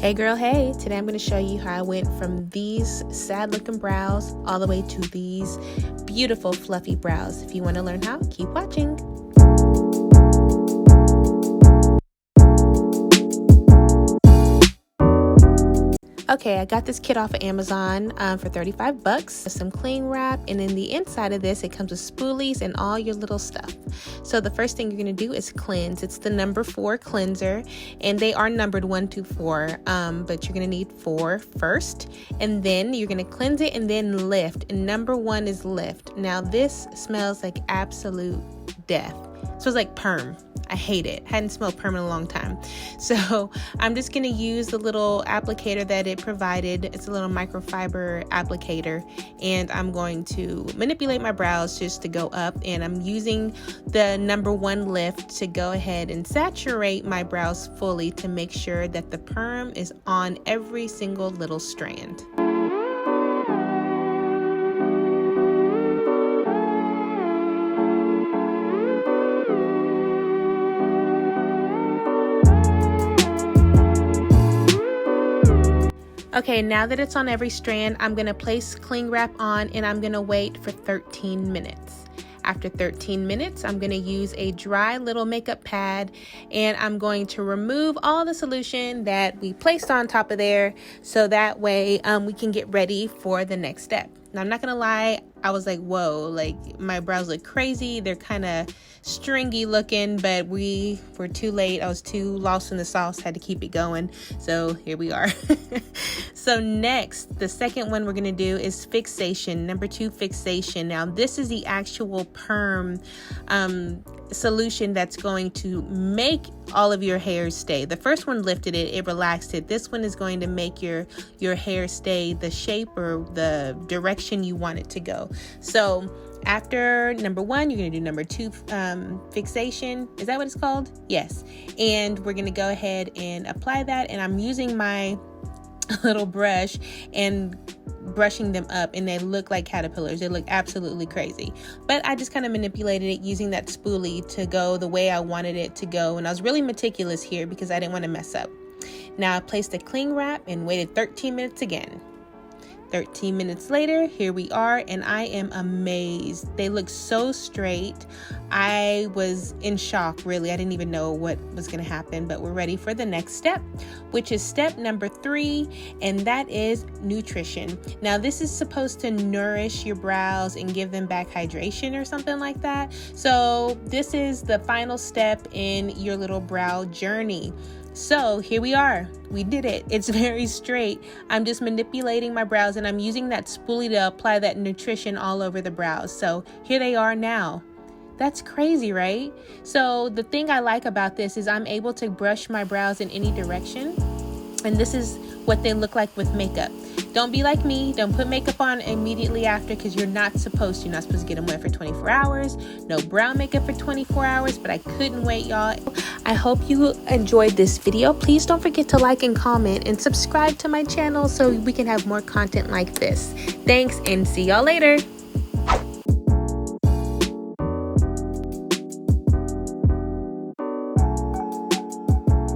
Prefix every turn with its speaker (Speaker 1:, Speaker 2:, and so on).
Speaker 1: Hey girl, hey! Today I'm going to show you how I went from these sad looking brows all the way to these beautiful fluffy brows. If you want to learn how, keep watching. Okay, I got this kit off of Amazon for 35 bucks. Some cling wrap, and in the inside of this, it comes with spoolies and all your little stuff. So the first thing you're gonna do is cleanse. It's the number 4 cleanser, and they are numbered 1 to 4, but you're gonna need 4 first, and then you're gonna cleanse it and then lift. And number 1 is lift. Now this smells like absolute death. It smells like perm. I hate it. Hadn't smelled perm in a long time. So I'm just going to use the little applicator that it provided. It's a little microfiber applicator, and I'm going to manipulate my brows just to go up, and I'm using the number 1 lift to go ahead and saturate my brows fully to make sure that the perm is on every single little strand. Okay, now that it's on every strand, I'm going to place cling wrap on, and I'm going to wait for 13 minutes. After 13 minutes, I'm going to use a dry little makeup pad, and I'm going to remove all the solution that we placed on top of there, so that way we can get ready for the next step. Now, I'm not going to lie, I was like, whoa, like my brows look crazy. They're kind of stringy looking, but we were too late. I was too lost in the sauce, had to keep it going. So here we are. So next, the second one we're going to do is fixation, number 2 fixation. Now this is the actual perm solution that's going to make all of your hair stay. The first one lifted it, it relaxed it. This one is going to make your hair stay the shape or the direction you want it to go. So after number 1, you're going to do number 2 fixation. Is that what it's called? Yes. And we're going to go ahead and apply that, and I'm using my little brush and brushing them up, and they look like caterpillars. They look absolutely crazy, but I just kind of manipulated it using that spoolie to go the way I wanted it to go, and I was really meticulous here because I didn't want to mess up. Now I placed the cling wrap and waited 13 minutes again. 13 minutes later, here we are, and I am amazed. They look so straight. I was in shock, really. I didn't even know what was going to happen, but we're ready for the next step, which is step number 3, and that is nutrition. Now, this is supposed to nourish your brows and give them back hydration or something like that. So this is the final step in your little brow journey. So here we are. We did it. It's very straight. I'm just manipulating my brows, and I'm using that spoolie to apply that nutrition all over the brows. So here they are now. That's crazy, right? So the thing I like about this is I'm able to brush my brows in any direction, and this is what they look like with makeup. Don't be like me. Don't put makeup on immediately after, because you're not supposed to. You're not supposed to get them wet for 24 hours. No brow makeup for 24 hours, but I couldn't wait, y'all. I hope you enjoyed this video. Please don't forget to like and comment and subscribe to my channel so we can have more content like this. Thanks, and see y'all later.